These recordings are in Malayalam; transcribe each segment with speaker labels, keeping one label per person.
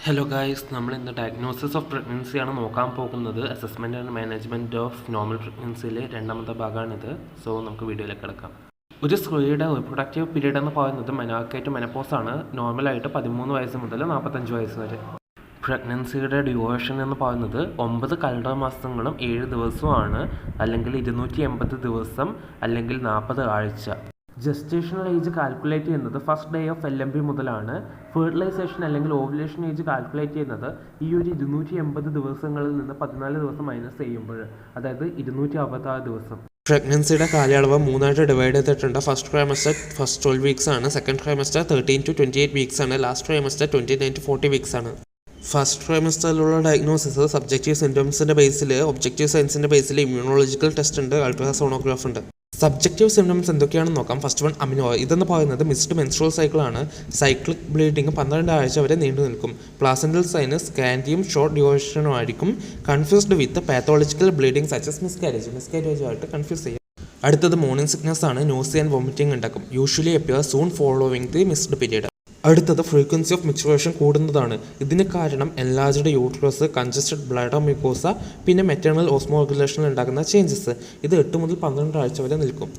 Speaker 1: ഹലോ ഗായ്സ്, നമ്മൾ ഇന്ന് ഡയഗ്നോസിസ് ഓഫ് പ്രഗ്നൻസിയാണ് നോക്കാൻ പോകുന്നത്. Assessment and management of normal പ്രഗ്നൻസിയിലെ രണ്ടാമത്തെ ഭാഗമാണിത്. സോ നമുക്ക് വീഡിയോയിലേക്ക് കിടക്കാം. ഒരു സ്ത്രീയുടെ റിപ്രൊഡക്റ്റീവ് പീരീഡ് എന്ന് പറയുന്നത് മെനോർക്കെ ടു മെനോപോസ് ആണ്. നോർമലായിട്ട് 13 വയസ്സ് മുതൽ 45 വയസ്സ് വരെ. പ്രഗ്നൻസിയുടെ ഡ്യൂറേഷൻ എന്ന് പറയുന്നത് 9 കലണ്ടർ മാസങ്ങളും 7 ദിവസവുമാണ്, അല്ലെങ്കിൽ 280 ദിവസം, അല്ലെങ്കിൽ 40 ആഴ്ച. ജസ്റ്റേഷണൽ ഏജ് കാൽക്കുലേറ്റ് ചെയ്യുന്നത് ഫസ്റ്റ് ഡേ ഓഫ് LMP മുതലാണ്. ഫെർട്ടിലൈസേഷൻ അല്ലെങ്കിൽ ഓവുലേഷൻ ഏജ് കാൽക്കുലേറ്റ് ചെയ്യുന്നത് ഈ ഒരു 280 ദിവസങ്ങളിൽ നിന്ന് 14 ദിവസം മൈനസ് ചെയ്യുമ്പോൾ, അതായത് 266 ദിവസം.
Speaker 2: പ്രഗ്നൻസിയുടെ കാലയളവ് മൂന്നായിട്ട് ഡിവൈഡ് ചെയ്തിട്ടുണ്ട്. ഫസ്റ്റ് ട്രൈമസ്റ്റർ ഫസ്റ്റ് 12 വീക്സ് ആണ്, സെക്കൻഡ് ട്രൈമസ്റ്റർ 13 to 28 വീക്സ് ആണ്, ലാസ്റ്റ് ട്രൈമസ്റ്റർ 29 to 40 വീക്സ് ആണ്. ഫസ്റ്റ് ട്രൈമസ്റ്ററിലുള്ള ഡയഗ്നോസിസ് സബ്ജക്റ്റീവ് സിംറ്റംസിൻ്റെ ബേസിൽ, ഒബ്ജക്റ്റീവ് സയൻസിൻ്റെ ബേസിൽ ഇമ്മ്യൂണോളജിക്കൽ ടെസ്റ്റ് ഉണ്ട്, അൾട്രാസോണോഗ്രാഫ് ഉണ്ട്. സബ്ജക്റ്റീവ് സിംറ്റംസ് എന്തൊക്കെയാണെന്ന് നോക്കാം. First one amino. ഇതെന്ന് പറയുന്നത് മിസ്ഡ് മെൻസ്ട്രൽ സൈക്കിളാണ്. സൈക്ലിക് ബ്ലീഡിങ് 12 ആഴ്ച വരെ നീണ്ടു നിൽക്കും. പ്ലാസെന്റൽ സൈന് സ്കാൻഡിയും ഷോർട്ട് ഡ്യൂറേഷനും ആയിരിക്കും. കൺഫ്യൂസ്ഡ് വിത്ത് പാത്തോളജിക്കൽ ബ്ലീഡിങ് സച്ചസ് മിസ്കാരേജ് ആയിട്ട് കൺഫ്യൂസ് ചെയ്യും. അടുത്തത് മോർണിംഗ് സിക്നസ് ആണ്. നോസിയ ആൻഡ് വോമിറ്റിംഗ് ഉണ്ടാക്കും. Usually appear soon following the missed period. അടുത്തത് ഫ്രീക്വൻസി ഓഫ് മിക്സുറേഷൻ കൂടുന്നതാണ്. ഇതിന് കാരണം enlarged uterus, congested bladder mucosa, പിന്നെ മെറ്റേണൽ ഓസ്മോറഗുലേഷനിൽ ഉണ്ടാകുന്ന ചേഞ്ചസ്. ഇത് 8 മുതൽ 12 ആഴ്ച വരെ നിൽക്കും.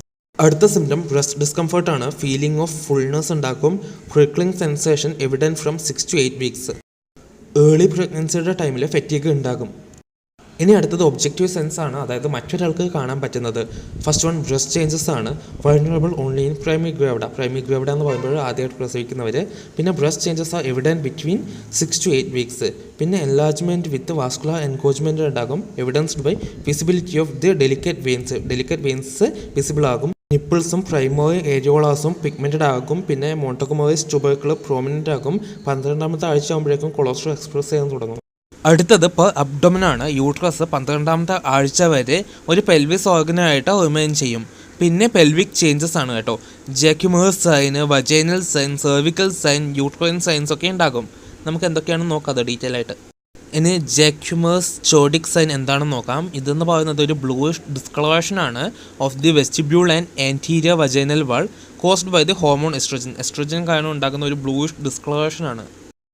Speaker 2: അടുത്ത സിംറ്റം ബ്രസ്റ്റ് ഡിസ്കംഫർട്ടാണ്. ഫീലിംഗ് ഓഫ് ഫുൾനെസ് ഉണ്ടാക്കും. Prickling sensation evident from 6 to 8 weeks. Early പ്രഗ്നൻസിയുടെ ടൈമിൽ ഫെറ്റീഗ് ഉണ്ടാകും. ഇനി അടുത്തത് ഒബ്ജക്റ്റീവ് സെൻസ് ആണ്, അതായത് മറ്റൊരാൾക്ക് കാണാൻ പറ്റുന്നത്. ഫസ്റ്റ് വൺ ബ്രസ്റ്റ് ചേഞ്ചസ് ആണ്. Vulnerable only in primary gravida എന്ന് പറയുമ്പോൾ ആദ്യമായിട്ട് പ്രസവിക്കുന്നവർ. പിന്നെ breast changes are evident between 6 to 8 weeks. പിന്നെ എൻലാർജ്മെൻറ്റ് വിത്ത് വാസ്കുലർ എൻകോജ്മെൻറ്റ് ഉണ്ടാകും, evidenced by visibility of the delicate veins visible ആകും. നിപ്പിൾസും പ്രൈമറി ഏരിയോളാസും പിഗ്മെൻറ്റഡ് ആകും. പിന്നെ മോണ്ടോകോമോറിസ് ട്യൂബർക്കിൾ പ്രോമിനൻ്റ് ആകും. 12ാമത്തെ ആഴ്ച ആകുമ്പോഴേക്കും കൊളസ്ട്രോൾ എക്സ്പ്രസ് ചെയ്യാൻ തുടങ്ങും. അടുത്തത് അബ്ഡോമൻ ആണ്. യൂട്രസ് 12ാമത്തെ ആഴ്ച വരെ ഒരു പെൽവിസ് ഓർഗനായിട്ട് റിമെയിൻ ചെയ്യും. പിന്നെ പെൽവിക് ചേഞ്ചസ് ആണ് കേട്ടോ. Jacquemier's sign, vaginal sign, cervical sign, uterine signs ഒക്കെ ഉണ്ടാകും. നമുക്ക് എന്തൊക്കെയാണെന്ന് നോക്കാം അത് ഡീറ്റെയിൽ ആയിട്ട്. ഇനി ജാക്യുമേഴ്സ് ചോഡിക് സൈൻ എന്താണെന്ന് നോക്കാം. ഇതെന്ന് പറയുന്നത് ഒരു ബ്ലൂയിഷ് ഡിസ്കളറേഷൻ ആണ് of the vestibule and anterior vaginal wall caused by the hormone estrogen കാരണം ഉണ്ടാകുന്ന ഒരു ബ്ലൂയിഷ് ഡിസ്കളറേഷൻ ആണ്.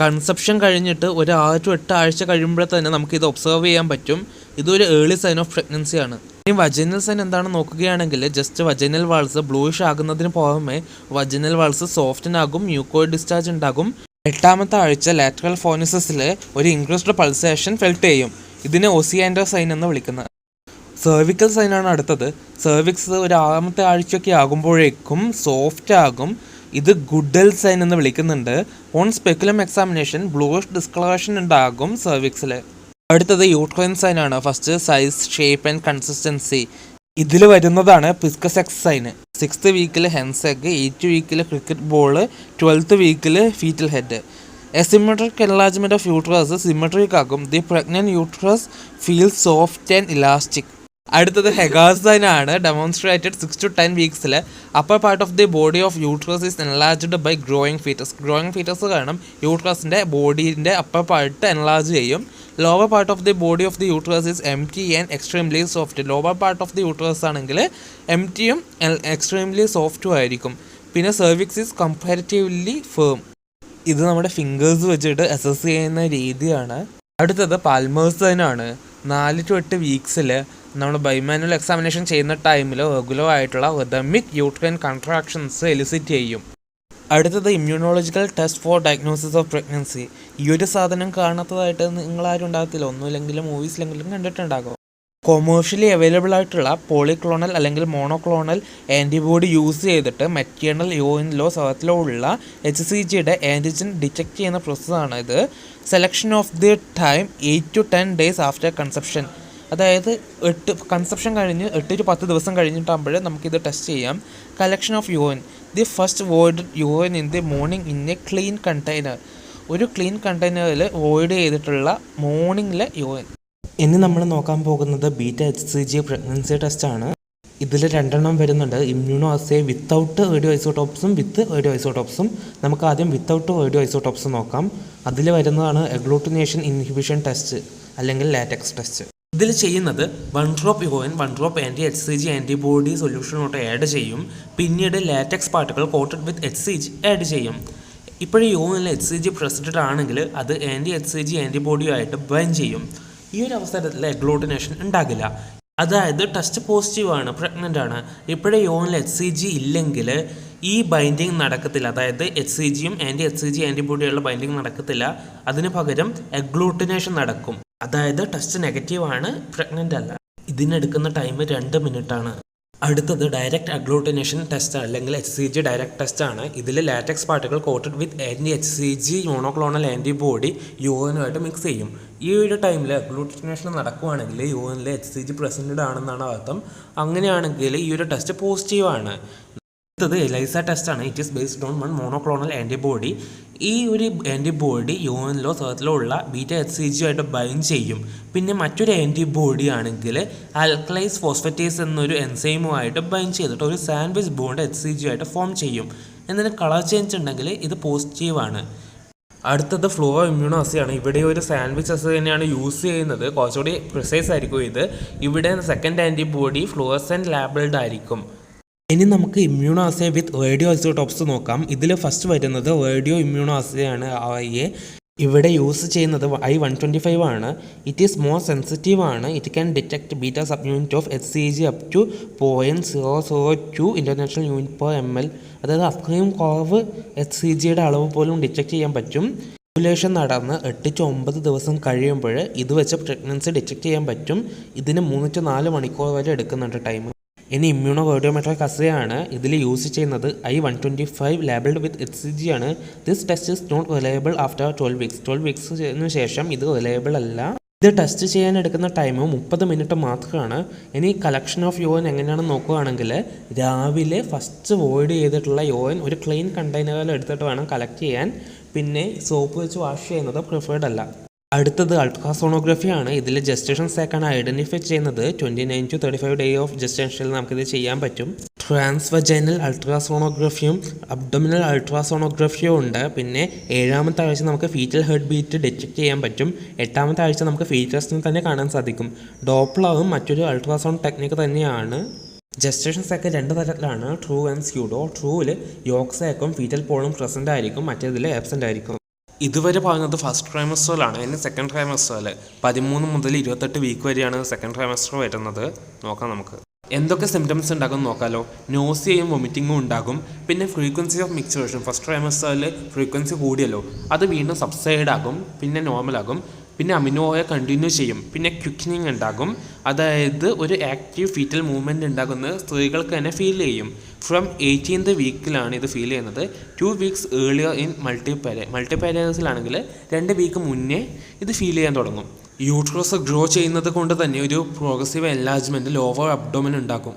Speaker 2: കൺസെപ്ഷൻ കഴിഞ്ഞിട്ട് ഒരു 6 to 8 ആഴ്ച കഴിയുമ്പോൾ തന്നെ നമുക്കിത് ഒബ്സർവ് ചെയ്യാൻ പറ്റും. ഇതൊരു ഏർലി സൈൻ ഓഫ് പ്രഗ്നൻസി ആണ്. ഇനി വജൈനൽ സൈൻ എന്താണെന്ന് നോക്കുകയാണെങ്കിൽ, ജസ്റ്റ് വജൈനൽ വാൾസ് ബ്ലൂയിഷ് ആകുന്നതിന് പുറമെ വജൈനൽ വാൾസ് സോഫ്റ്റൻ ആകും, മ്യൂക്കോയിഡ് ഡിസ്ചാർജ് ഉണ്ടാകും. 8ാമത്തെ ആഴ്ച ലാറ്ററൽ ഫോർണിസസിൽ ഒരു ഇൻക്രീസ്ഡ് പൾസേഷൻ ഫെൽറ്റ് ചെയ്യും. ഇതിനെ ഒസിയാൻഡർ സൈൻ എന്ന് വിളിക്കുന്നത്. സെർവിക്കൽ സൈനാണ് അടുത്തത്. സെർവിക്സ് ഒരു 6ാമത്തെ ആഴ്ചയൊക്കെ ആകുമ്പോഴേക്കും സോഫ്റ്റ് ആകും. ഇത് ഗുഡൽ സൈൻ എന്ന് വിളിക്കുന്നുണ്ട്. On speculum examination bluish discolouration ഉണ്ടാകും സെർവിക്സിൽ. അടുത്തത് യൂട്രൈൻ സൈൻ ആണ്. First size, shape and consistency. ഇതിൽ വരുന്നതാണ് പിസ്കസെക്സ് സൈന്. 6th വീക്കിൽ ഹെൻസ് എഗ്, 8th വീക്കിൽ ക്രിക്കറ്റ് ബോൾ, 12th വീക്കിൽ fetal head. Asymmetric enlargement of uterus symmetric ആകും. The pregnant uterus feel soft and elastic. അടുത്തത് ഹെഗാസ് സൈൻ ആണ്. ഡെമോൺസ്ട്രേറ്റഡ് 6 to 10 വീക്സിൽ upper part of the body of uterus is enlarged by growing fetus കാരണം യൂട്രസിൻ്റെ ബോഡീൻ്റെ അപ്പർ പാർട്ട് എൻലാർജ് ചെയ്യും. Lower part of the body of the uterus is empty and extremely soft. Lower part of the uterus ആണെങ്കിൽ എംപ്റ്റിയും എക്സ്ട്രീംലി സോഫ്റ്റും ആയിരിക്കും. പിന്നെ സെർവിക്സ് ഈസ് കമ്പാരിറ്റീവ്ലി ഫേം. ഇത് നമ്മുടെ ഫിംഗേഴ്സ് വെച്ചിട്ട് അസസ് ചെയ്യുന്ന രീതിയാണ്. അടുത്തത് പാൽമേഴ്സ് സൈൻ ആണ്. 4 to 8 വീക്സിൽ നമ്മൾ ബൈമാനുവൽ എക്സാമിനേഷൻ ചെയ്യുന്ന ടൈമിൽ റെഗുലർ ആയിട്ടുള്ള റിതമിക് യൂട്രൈൻ കൺട്രാക്ഷൻസ് എലിസിറ്റ് ചെയ്യും. അടുത്തത് immunological test for diagnosis of pregnancy. ഈ ഒരു സാധനം കാണാത്തതായിട്ട് നിങ്ങളാരും ഉണ്ടാകത്തില്ല, ഒന്നുമില്ലെങ്കിലും മൂവീസിലെങ്കിലും കണ്ടിട്ടുണ്ടാകും. കൊമേഴ്ഷ്യലി അവൈലബിൾ ആയിട്ടുള്ള പോളിക്ലോണൽ അല്ലെങ്കിൽ മോണോക്ലോണൽ ആൻറ്റിബോഡി യൂസ് ചെയ്തിട്ട് മെറ്റേണൽ യൂറിനിലോ സെറത്തിലോ ഉള്ള HCGയുടെ ആൻറ്റിജൻ ഡിറ്റക്ട് ചെയ്യുന്ന പ്രോസസ്സാണ് ഇത്. Selection of the time 8 to 10 days after conception. അതായത് കൺസെപ്ഷൻ കഴിഞ്ഞ് 8 to 10 ദിവസം കഴിഞ്ഞിട്ടാകുമ്പോഴേ നമുക്കിത് ടെസ്റ്റ് ചെയ്യാം. Collection of urine. The first void urine in the morning in A clean container. ഒരു ക്ലീൻ കണ്ടെയ്നറിൽ വോയിഡ് ചെയ്തിട്ടുള്ള മോർണിംഗിലെ യൂറിൻ. ഇനി നമ്മൾ നോക്കാൻ പോകുന്നത് ബീറ്റ HCG പ്രഗ്നൻസി ടെസ്റ്റാണ്. ഇതിൽ 2 വരുന്നുണ്ട്. ഇമ്മ്യൂണോ അസേ വിത്തൗട്ട് റേഡിയോ ഐസോടോപ്സും വിത്ത് റേഡിയോ ഐസോടോപ്സും. നമുക്ക് ആദ്യം വിത്തൗട്ട് റേഡിയോ ഐസോടോപ്സ് നോക്കാം. അതിൽ വരുന്നതാണ് അഗ്ലൂട്ടിനേഷൻ ഇൻഹിബിഷൻ ടെസ്റ്റ് അല്ലെങ്കിൽ ലാറ്റക്സ് ടെസ്റ്റ്. ഇതിൽ ചെയ്യുന്നത് 1 drop urine 1 drop HCG antibody സൊല്യൂഷനോട്ട് ആഡ് ചെയ്യും. പിന്നീട് latex particle coated with HCG add ചെയ്യും. ഇപ്പോഴും യൂറിനിൽ HCG പ്രസൻറ്റഡ് ആണെങ്കിൽ അത് HCG ആൻറ്റിബോഡിയുമായിട്ട് ബൈൻഡ് ചെയ്യും. ഈ ഒരു അവസരത്തിൽ അഗ്ലൂട്ടിനേഷൻ ഉണ്ടാകില്ല. അതായത് ടെസ്റ്റ് പോസിറ്റീവാണ്, പ്രഗ്നൻ്റ് ആണ്, ഇപ്പോഴും യൂറിനിൽ HCG ഇല്ലെങ്കിൽ ഈ ബൈൻഡിങ് നടക്കത്തില്ല. അതായത് HCGയും HCG ആൻറ്റിബോഡിയുള്ള ബൈൻഡിങ് നടക്കത്തില്ല. അതിന് പകരം അഗ്ലൂട്ടിനേഷൻ നടക്കും. അതായത് ടെസ്റ്റ് നെഗറ്റീവാണ്, പ്രഗ്നൻ്റ് അല്ല. ഇതിനെടുക്കുന്ന ടൈം 2 മിനിറ്റാണ്. അടുത്തത് ഡയറക്റ്റ് അഗ്ലൂട്ടിനേഷൻ ടെസ്റ്റ് അല്ലെങ്കിൽ HCG ഡയറക്റ്റ് ടെസ്റ്റ് ആണ്. ഇതിൽ latex particle coated with HCG monoclonal antibody യൂറിനുമായിട്ട് മിക്സ് ചെയ്യും. ഈ ഒരു ടൈമിൽ അഗ്ലൂട്ടിനേഷൻ നടക്കുകയാണെങ്കിൽ യൂറിനിൽ HCG പ്രസൻറ്റഡ് ആണെന്നാണ് അർത്ഥം. അങ്ങനെയാണെങ്കിൽ ഈ ഒരു ടെസ്റ്റ് പോസിറ്റീവാണ്. അടുത്തത് എലൈസ ടെസ്റ്റ് ആണ്. It is based on 1 monoclonal antibody. ഈ ഒരു ആൻറ്റിബോഡി യൂറിനിലോ സേർത്തിലോ ഉള്ള ബീറ്റ HCG ആയിട്ട് ബൈൻഡ് ചെയ്യും. പിന്നെ മറ്റൊരു ആൻറ്റിബോഡി ആണെങ്കിൽ ആൽക്കലൈസ് ഫോസ്ഫറ്റേസ് എന്നൊരു എൻസൈമുമായിട്ട് ബൈൻഡ് ചെയ്തിട്ട് ഒരു സാൻഡ്വിച്ച് ബോണ്ട് HCG ആയിട്ട് ഫോം ചെയ്യും. എന്നിട്ട് കളർ ചേഞ്ച് ഉണ്ടെങ്കിൽ ഇത് പോസിറ്റീവാണ്. അടുത്തത് ഫ്ലോ ഇമ്മ്യൂണോ അസേ ആണ്. ഇവിടെ ഒരു സാൻഡ്വിച്ച് അസേ തന്നെയാണ് യൂസ് ചെയ്യുന്നത്. കുറച്ചുകൂടി പ്രിസൈസ് ആയിരിക്കും ഇത്. ഇവിടെ സെക്കൻഡ് ആൻറ്റിബോഡി ഫ്ലൂറസെൻ്റ് ലാബിൾഡ് ആയിരിക്കും. ഇനി നമുക്ക് ഇമ്മ്യൂണോ അസേ വിത്ത് റേഡിയോ ഐസോടോപ്സ് നോക്കാം. ഇതിൽ ഫസ്റ്റ് വരുന്നത് റേഡിയോ ഇമ്മ്യൂണോ അസേ ആണ്. ഇവിടെ യൂസ് ചെയ്യുന്നത് I-125 ആണ്. ഇറ്റ് ഈസ് മോർ സെൻസിറ്റീവ് ആണ്. It can detect beta sub unit of HCG up to 0.002 international unit per ml. അതായത് അത്രയും കുറവ് HCGയുടെ അളവ് പോലും ഡിറ്റക്ട് ചെയ്യാൻ പറ്റും. ഓവുലേഷൻ നടന്ന് 8 to 9 ദിവസം കഴിയുമ്പോൾ ഇത് വെച്ച് പ്രഗ്നൻസി ഡിറ്റക്ട് ചെയ്യാൻ പറ്റും. ഇതിന് 3 to 4 മണിക്കൂർ വരെ എടുക്കുന്നുണ്ട് ടൈം. ഇനി ഇമ്മ്യൂണോ റേഡിയോമെട്രിക് അസേ ആണ്. ഇതിൽ യൂസ് ചെയ്യുന്നത് I-125 ലേബിൾഡ് വിത്ത് HCG ആണ്. This test is not reliable after 12 weeks. 12 വീക്സിന് ശേഷം ഇത് റിലയബിൾ അല്ല. ഇത് ടെസ്റ്റ് ചെയ്യാൻ എടുക്കുന്ന ടൈം 30 മിനിറ്റ് മാത്രമാണ്. ഇനി കളക്ഷൻ ഓഫ് യൂറിൻ എങ്ങനെയാണെന്ന് നോക്കുകയാണെങ്കിൽ രാവിലെ ഫസ്റ്റ് വോയിഡ് ചെയ്തിട്ടുള്ള യൂറിൻ ഒരു ക്ലീൻ കണ്ടെയ്നറിൽ എടുത്തിട്ട് വേണം കളക്ട് ചെയ്യാൻ. പിന്നെ സോപ്പ് വെച്ച് വാഷ് ചെയ്യുന്നത് പ്രിഫേർഡ് അല്ല. അടുത്തത് അൾട്രാസോണോഗ്രഫി ആണ്. ഇതിൽ ജസ്റ്റേഷൻ സൈക്കാണ് ഐഡൻറ്റിഫൈ ചെയ്യുന്നത്. 29 to 35 ഡേ ഓഫ് ജസ്റ്റേഷനിൽ നമുക്കിത് ചെയ്യാൻ പറ്റും. ട്രാൻസ്വജൈനൽ അൾട്രാസോണോഗ്രഫിയും അബ്ഡോമിനൽ അൾട്രാസോണോഗ്രഫിയും ഉണ്ട്. പിന്നെ 7ാമത്തെ ആഴ്ച നമുക്ക് ഫീറ്റൽ ഹെർട്ട് ബീറ്റ് ഡിറ്റക്ട് ചെയ്യാൻ പറ്റും. 8ാമത്തെ ആഴ്ച നമുക്ക് ഫീറ്റസിനെ തന്നെ കാണാൻ സാധിക്കും. ഡോപ്ലറും മറ്റൊരു അൾട്രാസൗണ്ട് ടെക്നിക്ക് തന്നെയാണ്. ജസ്റ്റേഷൻ സൈക്കിൾ 2 തരത്തിലാണ്, ട്രൂ ആൻഡ് സ്യൂഡോ. ട്രൂവിൽ യോഗ് സൈക്കും ഫീറ്റൽ പോളും പ്രസൻ്റ് ആയിരിക്കും, മറ്റേതിൽ ആബ്സെൻ്റ് ആയിരിക്കും. ഇതുവരെ പറയുന്നത് ഫസ്റ്റ് ട്രൈമസ്റ്ററിലാണ്. ഇനി സെക്കൻഡ് ട്രൈമസ്റ്ററിൽ 13 മുതൽ 28 വീക്ക് വരെയാണ് സെക്കൻഡ് ട്രൈമസ്റ്റർ വരുന്നത്. നോക്കാം നമുക്ക് എന്തൊക്കെ സിംറ്റംസ് ഉണ്ടാകും നോക്കാമല്ലോ. നോസിയയും വൊമിറ്റിങ്ങും ഉണ്ടാകും. പിന്നെ ഫ്രീക്വൻസി ഓഫ് മിക്സേഷൻ ഫസ്റ്റ് ട്രൈമസ്റ്ററിൽ ഫ്രീക്വൻസി കൂടിയല്ലോ, അത് വീണ്ടും സബ്സൈഡ് ആകും, പിന്നെ നോർമലാകും. പിന്നെ അമിനോയെ കണ്ടിന്യൂ ചെയ്യും. പിന്നെ ക്വിക്കനിങ് ഉണ്ടാകും. അതായത് ഒരു ആക്റ്റീവ് ഫീറ്റൽ മൂവ്മെൻറ്റ് ഉണ്ടാകുന്നത് സ്ത്രീകൾക്ക് തന്നെ ഫീൽ ചെയ്യും. ഫ്രം 18th വീക്കിലാണ് ഇത് ഫീൽ ചെയ്യുന്നത്. 2 വീക്സ് ഏർലിയർ ഇൻ മൾട്ടിപാരേഴ്സിലാണെങ്കിൽ 2 വീക്ക് മുന്നേ ഇത് ഫീൽ ചെയ്യാൻ തുടങ്ങും. യൂട്രസ് ഗ്രോ ചെയ്യുന്നത് കൊണ്ട് തന്നെ ഒരു പ്രോഗ്രസീവ് എൻലാർജ്മെൻറ്റ് ലോവർ അബ്ഡോമൻ ഉണ്ടാകും.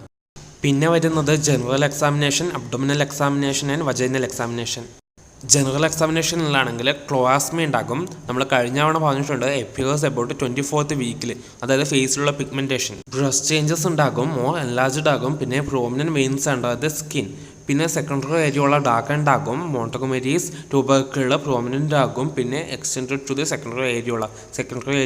Speaker 2: പിന്നെ വരുന്നത് general examination, abdominal examination and vaginal examination. General എക്സാമിനേഷനിലാണെങ്കിൽ ക്ലോയാസ്മി ഉണ്ടാകും. നമ്മൾ കഴിഞ്ഞ തവണ പറഞ്ഞിട്ടുണ്ട് എപ്പിയേഴ്സ് അബൌട്ട് 24th വീക്കിൽ, അതായത് ഫേസിലുള്ള പിഗ്മെൻറ്റേഷൻ. ബ്രസ്റ്റ് ചേഞ്ചസ് ഉണ്ടാകും, മോർ എൻലാർജ്ഡ് ആകും. പിന്നെ പ്രോമിനൻറ്റ് വെയിൻസ് ഉണ്ടാകും സ്കിൻ. പിന്നെ സെക്കൻഡറി ഏരിയുള്ള ഡാർക്ക് ഉണ്ടാകും. മോണ്ടഗോമെരീസ് ട്യൂബർക്കിൾ പ്രോമിനൻ്റ് ആകും. പിന്നെ എക്സ്റ്റെൻഡഡ് ടു ദി സെക്കൻഡറി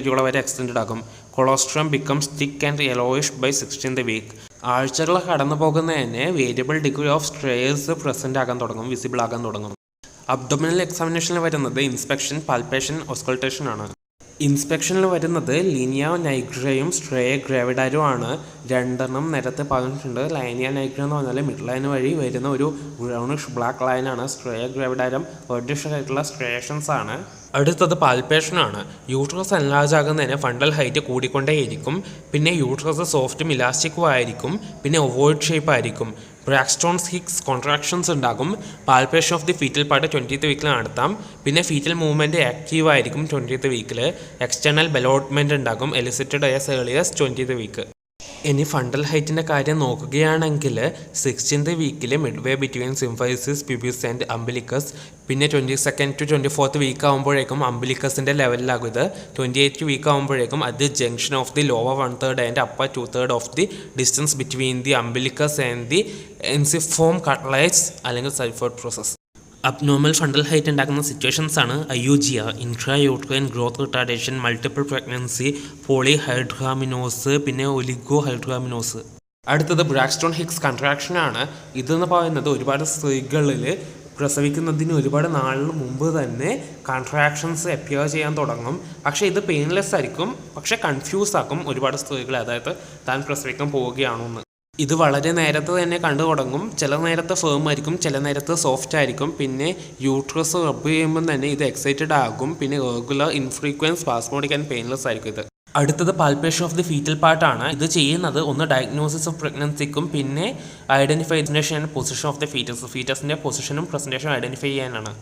Speaker 2: ഏരിയുള്ള വരെ എക്സ്റ്റെൻഡഡ് ആകും. Colostrum becomes thick and yellowish by 16th week. ആഴ്ചകൾ കടന്നു പോകുന്നതിന് variable degree of striae present ആകാൻ തുടങ്ങും, വിസിബിൾ ആകാൻ തുടങ്ങും. അബ്ഡോമിനൽ എക്സാമിനേഷനിൽ വരുന്നത് ഇൻസ്പെക്ഷൻ, പാൽപേഷൻ, ഓസ്കൾട്ടേഷൻ ആണ്. ഇൻസ്പെക്ഷനിൽ വരുന്നത് ലീനിയ നൈഗ്രയും സ്ട്രേ ഗ്രാവിഡാരും ആണ്. 2 നേരത്തെ പറഞ്ഞിട്ടുണ്ട്. ലൈനിയ നൈഗ്ര എന്ന് പറഞ്ഞാൽ മിഡ് ലൈൻ വഴി വരുന്ന ഒരു ബ്രൗണിഷ് ബ്ലാക്ക് ലൈനാണ്. സ്ട്രേ ഗ്രാവിഡാരം റെഡിഷ് ആയിട്ടുള്ള സ്ട്രേഷൻസ് ആണ്. അടുത്തത് പാൽപേഷനാണ്. യൂട്രസ് എൻലാർജ് ആകുന്നതിന് ഫണ്ടൽ ഹൈറ്റ് കൂടിക്കൊണ്ടേയിരിക്കും. പിന്നെ യൂട്രസ് സോഫ്റ്റും ഇലാസ്റ്റിക്കും ആയിരിക്കും. പിന്നെ ഒവോയിഡ് ഷേപ്പ് ആയിരിക്കും. ബ്രാക്സ്റ്റോൺസ് ഹിക്സ് കോൺട്രാക്ഷൻസ് ഉണ്ടാകും. Palpation of the fetal part 20th വീക്കിൽ നടത്താം. പിന്നെ ഫീറ്റൽ മൂവ്മെൻറ്റ് ആക്റ്റീവ് ആയിരിക്കും 20th വീക്കിൽ. എക്സ്റ്റേണൽ ബെലോട്ട്മെൻറ്റ് ഉണ്ടാകും, elicited as early as 20th week. ഇനി ഫണ്ടൽ ഹൈറ്റിൻ്റെ കാര്യം നോക്കുകയാണെങ്കിൽ 16th വീക്കിൽ midway between symphysis, pubis and umbilicus. പിന്നെ 22nd to 24th വീക്ക് ആകുമ്പോഴേക്കും അംബിലിക്കസിൻ്റെ ലെവലിലാകും ഇത്. 28th വീക്ക് ആകുമ്പോഴേക്കും അത് junction of the lower 1/3 and upper 2/3 of the distance between the umbilicus and the ensiform cartilage അല്ലെങ്കിൽ സൾഫേർഡ് പ്രോസസ്. അബ്നോർമൽ ഫണ്ടൽ ഹൈറ്റ് ഉണ്ടാക്കുന്ന സിറ്റുവേഷൻസ് ആണ് IUGR, intra uterine growth retardation, multiple pregnancy, polyhydramnios, പിന്നെ ഒലിഗോ ഹൈഡ്രാമിനോസ്. അടുത്തത് ബ്രാക്സ്റ്റോൺ ഹിക്സ് കൺട്രാക്ഷൻ ആണ്. ഇതെന്ന് പറയുന്നത് ഒരുപാട് സ്ത്രീകളിൽ
Speaker 1: പ്രസവിക്കുന്നതിന് ഒരുപാട് നാളിന് മുമ്പ് തന്നെ കോൺട്രാക്ഷൻസ് അപ്പിയർ ചെയ്യാൻ തുടങ്ങും. പക്ഷേ ഇത് പെയിൻലെസ് ആയിരിക്കും, പക്ഷേ കൺഫ്യൂസ് ആക്കും ഒരുപാട് സ്ത്രീകളെ, അതായത് താൻ പ്രസവിക്കാൻ പോവുകയാണോ എന്ന്. ഇത് വളരെ നേരത്തെ തന്നെ കണ്ടു തുടങ്ങും. ചില നേരത്ത് ഫേം ആയിരിക്കും, ചില നേരത്ത് സോഫ്റ്റ് ആയിരിക്കും. പിന്നെ യൂട്രസ് റബ്ബ് ചെയ്യുമ്പം തന്നെ ഇത് എക്സൈറ്റഡ് ആകും. പിന്നെ റെഗുലർ ഇൻഫ്രീക്വൻസ് സ്പാസ്മോഡിക് ആൻഡ് പെയിൻലെസ് ആയിരിക്കും ഇത്. അടുത്തത് പാൽപേഷൻ ഓഫ് ദി ഫീറ്റൽ പാർട്ടാണ്. ഇത് ചെയ്യുന്നത് ഒന്ന് ഡയഗ്നോസിസ് ഓഫ് പ്രഗ്നൻസിക്കും പിന്നെ identification and position of the ഫീറ്റസിൻ്റെ പൊസിഷനും പ്രസൻറ്റേഷനും ഐഡൻറ്റിഫൈ ചെയ്യാനാണ്.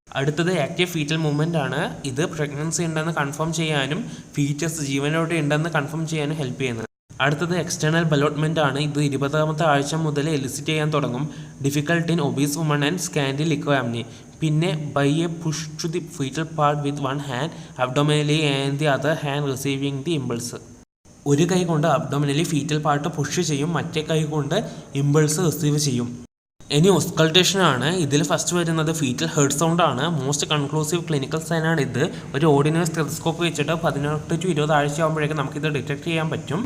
Speaker 1: അടുത്തത് ആക്റ്റീവ് ഫീറ്റൽ മൂവ്മെൻ്റ് ആണ്. ഇത് പ്രഗ്നൻസി ഉണ്ടെന്ന് കൺഫേം ചെയ്യാനും ഫീറ്റസ് ജീവനോടെ ഉണ്ടെന്ന് കൺഫേം ചെയ്യാനും ഹെൽപ്പ് ചെയ്യുന്നത്. അടുത്തത് എക്സ്റ്റേണൽ ബലോട്ട്മെൻ്റ് ആണ്. ഇത് 20ാമത്തെ ആഴ്ച മുതൽ എലിസിറ്റ് ചെയ്യാൻ തുടങ്ങും. Difficult in obese woman and scanty liquor amnii. പിന്നെ by a push to the fetal part with one hand abdominally and the other hand receiving the impulse. ഒരു കൈ കൊണ്ട് അബ്ഡോമിനലി ഫീറ്റൽ പാർട്ട് പുഷ് ചെയ്യും, മറ്റേ കൈ കൊണ്ട് ഇമ്പൾസ് റിസീവ് ചെയ്യും. ഇനി ഓസ്കൾട്ടേഷൻ ആണ്. ഇതിൽ ഫസ്റ്റ് വരുന്നത് ഫീറ്റൽ ഹെർട്ട് സൗണ്ട് ആണ്. മോസ്റ്റ് കൺക്ലൂസീവ് ക്ലിനിക്കൽ സൈൻ ആണ് ഇത്. ഒരു ഓർഡിനറി സ്റ്റെതസ്കോപ്പ് വെച്ചിട്ട് 18 to 20 ആഴ്ച ആകുമ്പോഴേക്കും നമുക്കിത് ഡിറ്റക്ട് ചെയ്യാൻ പറ്റും.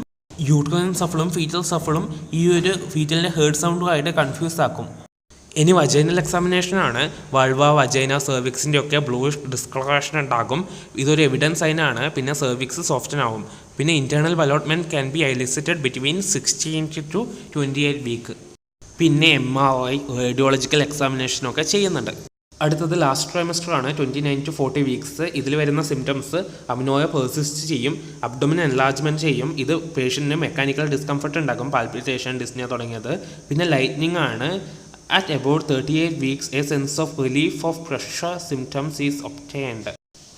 Speaker 1: യൂട്രൈൻ സഫിളും ഫീറ്റൽ സഫിളും ഈ ഒരു ഫീറ്റലിൻ്റെ ഹേർട്ട് സൗണ്ടുമായിട്ട് കൺഫ്യൂസ് ആക്കും. ഇനി വജൈനൽ എക്സാമിനേഷൻ ആണ്. വൾവ, വജൈന, സെർവിക്സിൻ്റെ ഒക്കെ ബ്ലൂയിഷ് ഡിസ്കളറേഷൻ ഉണ്ടാകും. ഇതൊരു എവിഡൻസ് സൈനാണ്. പിന്നെ സെർവിക്സ് സോഫ്റ്റൻ ആവും. പിന്നെ internal development can be elicited between 16 to 28 week. പിന്നെ MRI, റേഡിയോളജിക്കൽ എക്സാമിനേഷനൊക്കെ ചെയ്യുന്നുണ്ട്. അടുത്തത് ലാസ്റ്റ് ട്രൈമസ്റ്റർ ആണ്, 29 to 40 വീക്സ്. ഇതിൽ വരുന്ന സിംറ്റംസ് അമിനോയ പെർസിസ്റ്റ് ചെയ്യും, അബ്ഡോമിൻ എൻലാർജ്മെൻറ്റ് ചെയ്യും. ഇത് പേഷ്യൻറ്റിന് മെക്കാനിക്കൽ ഡിസ്കംഫർട്ട് ഉണ്ടാകും, പാൽപിറ്റേഷൻ, ഡിസ്നിയ തുടങ്ങിയത്. പിന്നെ ലൈറ്റ്നിങ് ആണ്. At about 38 weeks, a sense of relief of pressure symptoms is obtained.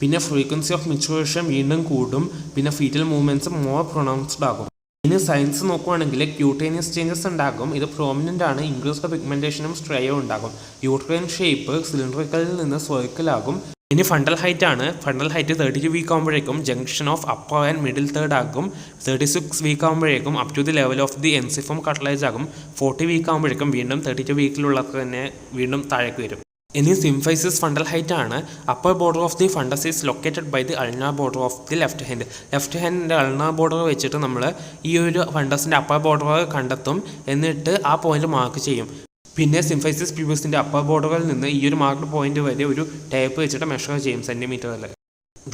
Speaker 1: പിന്നെ ഫ്രീക്വൻസി ഓഫ് മെച്ചുറേഷൻ വീണ്ടും കൂടും. പിന്നെ ഫീറ്റൽ മൂവ്മെൻറ്റ്സ് മോർ പ്രൊണൗൺസ്ഡ് ആകും. ഇനി സയൻസ് നോക്കുവാണെങ്കിൽ ക്യൂട്ടേനിയസ് ചേഞ്ചസ് ഉണ്ടാകും. ഇത് പ്രോമിനൻ്റ് ആണ്. ഇൻക്രീസ്ഡ് പിഗ്മെൻറ്റേഷനും സ്ട്രയോ ഉണ്ടാകും. യൂട്രൈൻ ഷേപ്പ് സിലിണ്ടറിക്കലിൽ നിന്ന് സർക്കിളാകും. ഇനി ഫണ്ടൽ ഹൈറ്റ് ആണ്. ഫണ്ടൽ ഹൈറ്റ് 32 വീക്ക് ആകുമ്പോഴേക്കും junction of upper and middle third ആകും. 36 വീക്ക് ആകുമ്പോഴേക്കും up to the level of the ensiform cartilage ആകും. 40 വീക്ക് ആകുമ്പോഴേക്കും വീണ്ടും 32 വീക്കിലുള്ളത് തന്നെ വീണ്ടും താഴേക്ക് വരും. ഇനി സിംഫൈസിസ് ഫണ്ടൽ ഹൈറ്റ് ആണ്. Upper border of the fundus is located by the ulnar border of the left hand. Left ഹാൻഡിൻ്റെ അൾനാർ ബോർഡർ വെച്ചിട്ട് നമ്മൾ ഈ ഒരു ഫണ്ടസിൻ്റെ അപ്പർ ബോർഡർ കണ്ടെത്തും. എന്നിട്ട് ആ പോയിന്റ് മാർക്ക് ചെയ്യും. പിന്നെ സിംഫൈസിസ് പ്യൂബസിൻ്റെ അപ്പർ ബോർഡറിൽ നിന്ന് ഈ ഒരു മാർക്ക്ഡ് പോയിന്റ് വരെ ഒരു ടേപ്പ് വെച്ചിട്ട് മെഷർ ചെയ്യും സെൻറ്റിമീറ്ററിൽ.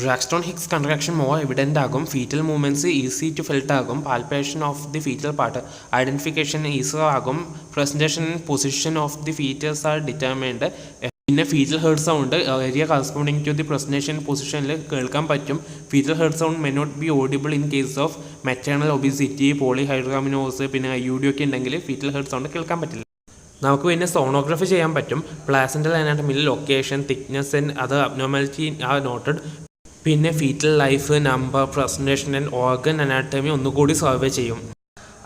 Speaker 1: Braxton Hicks contraction more evident ആകും. Fetal movements easy to felt ആകും. Palpation of the fetal part identification easy ആകും. Presentation and position of the fetus are determined. പിന്നെ fetal heart sound area corresponding to the presentation പൊസിഷനിൽ കേൾക്കാൻ പറ്റും. Fetal heart sound may not be audible in case of maternal obesity, polyhydramnios, പിന്നെ IUD ഒക്കെ ഉണ്ടെങ്കിൽ ഫീറ്റൽ ഹേർട്ട് സൗണ്ട് കേൾക്കാൻ പറ്റില്ല. നമുക്ക് പിന്നെ സോണോഗ്രാഫി ചെയ്യാൻ പറ്റും. പ്ലാസൻ്റൽ അനാട്ടമിയിൽ ലൊക്കേഷൻ, തിക്നെസ് ആൻഡ് അത് അബ്നോർമാലിറ്റി ആർ നോട്ടഡ്. പിന്നെ fetal life, number, presentation and organ anatomy ഒന്നുകൂടി സർവേ ചെയ്യും.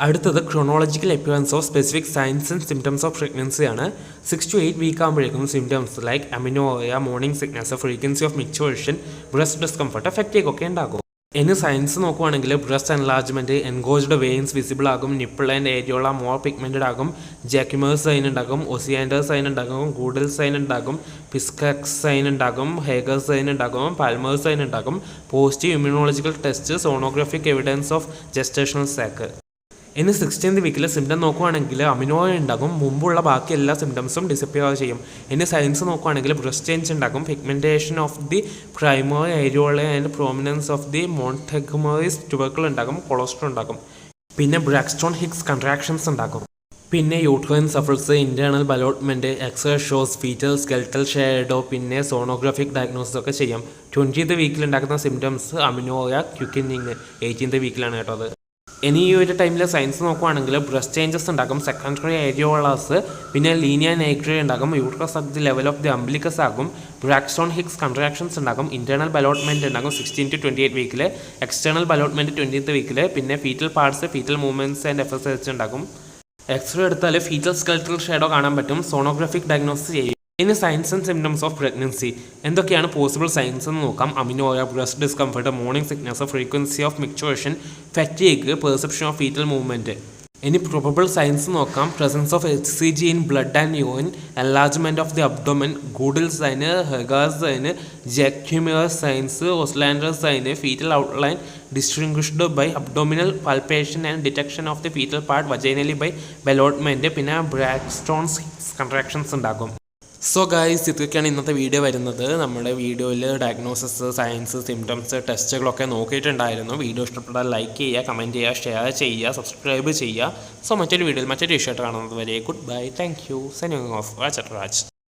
Speaker 1: അടുത്തത് chronological appearance of specific signs and symptoms of pregnancy ആണ്. 6 to 8 വീക്ക് ആകുമ്പോഴേക്കും symptoms like amenorrhoea, morning sickness, frequency of micturition, breast discomfort, fatigue ഒക്കെ ഉണ്ടാകും. ഇനി സയൻസ് നോക്കുവാണെങ്കിൽ breast enlargement, engorged veins visible ആകും, nipple and areola more pigmented ആകും, ജാക്യുമേഴ്സ് സൈൻ ഉണ്ടാകും, ഒസിയാൻഡർ സൈൻ ഉണ്ടാകും, ഗൂഡൽ സൈൻ ഉണ്ടാകും, പിസ്കക്സ് സൈൻ ഉണ്ടാകും, ഹേഗർ സൈൻ ഉണ്ടാകും, പാൽമേഴ്സ് സൈൻ ഉണ്ടാകും. Positive immunological test, sonographic evidence of gestational sac. ഇനി 16th വീക്കിൽ സിംറ്റം നോക്കുവാണെങ്കിൽ അമിനോയ ഉണ്ടാകും. മുമ്പുള്ള ബാക്കി എല്ലാ സിംറ്റംസും ഡിസപ്പിയർ ചെയ്യും. ഇനി സയൻസ് നോക്കുവാണെങ്കിൽ ബ്രസ്റ്റ് ചേഞ്ച് ഉണ്ടാകും, pigmentation of the primary areola and prominence of the Montgomery's tubercle ഉണ്ടാകും, കൊളസ്ട്രോൾ ഉണ്ടാകും. പിന്നെ ബ്രാക്സ്റ്റോൺ ഹിക്സ് കൺട്രാക്ഷൻസ് ഉണ്ടാകും. പിന്നെ uterine souffles, internal development, X-ray shows, fetal skeletal shadow, പിന്നെ സോണോഗ്രാഫിക് ഡയഗ്നോസിസ് ഒക്കെ ചെയ്യാം. 20th വീക്കിൽ ഉണ്ടാക്കുന്ന സിംറ്റംസ് അമിനോയ, ക്വിക്കനിങ്. 18th വീക്കിലാണ് കേട്ടോ അത്. ഇനി ഈ ഒരു ടൈമിൽ സയൻസ് നോക്കുവാണെങ്കിൽ ബ്രസ്റ്റ് ചേഞ്ചസ് ഉണ്ടാകും, സെക്കൻഡറി ഏരിയോളാസ്, പിന്നെ ലീനിയർ നൈഗ്രി ഉണ്ടാകും, uterus at the level of the umbilicus ആകും, ബ്രാക്സ്റ്റോൺ ഹിക്സ് കൺട്രാക്ഷൻസ് ഉണ്ടാകും, ഇൻറ്റേർണൽ ഡെവലപ്മെൻറ്റ് ഉണ്ടാകും 16 to 28 വീക്കിൽ, എക്സ്റ്റേണൽ ഡെവലപ്മെൻറ്റ് 20th വീക്കിൽ, പിന്നെ fetal parts, fetal movements and FSH ഉണ്ടാകും. എക്സ്റേ എടുത്താൽ ഫീറ്റൽ സ്കെൽറ്റൽ ഷേഡോ കാണാൻ പറ്റും, സോണോഗ്രാഫിക് ഡയഗ്നോസിസ് ചെയ്യും. ഇനി signs and symptoms of pregnancy എന്തൊക്കെയാണ് പോസിബിൾ സയൻസ് എന്ന് നോക്കാം. Amenorrhoea, breast discomfort, morning sickness, frequency of micturition, fatigue, perception of fetal movement. ഇനി പ്രൊബബിൾ സയൻസ് നോക്കാം. Presence of HCG in blood and urine, enlargement of the abdomen, Goodell's sign, Hegar's sign, Jacquemier's signs, Osiander's sign, fetal outline distinguished by abdominal palpation and detection of the fetal part vaginally by ballottement. പിന്നെ ബ്രാക്സ്റ്റോൺസ് കൺട്രാക്ഷൻസ് ഉണ്ടാകും.
Speaker 2: സോ ഗൈസ്, ഇതൊക്കെയാണ് ഇന്നത്തെ വീഡിയോ വരുന്നത്. നമ്മുടെ വീഡിയോയിൽ ഡയഗ്നോസിസ്, സയൻസ്, സിംറ്റംസ്, ടെസ്റ്റുകളൊക്കെ നോക്കിയിട്ടുണ്ടായിരുന്നു. വീഡിയോ ഇഷ്ടപ്പെട്ടാൽ ലൈക്ക് ചെയ്യുക, കമൻറ്റ് ചെയ്യുക, ഷെയർ ചെയ്യുക, സബ്സ്ക്രൈബ് ചെയ്യുക. സോ മറ്റൊരു വീഡിയോയിൽ മറ്റൊരു ഇഷ്യമായിട്ട് കാണുന്നത് വരെ good bye, thank you, signing off Raj.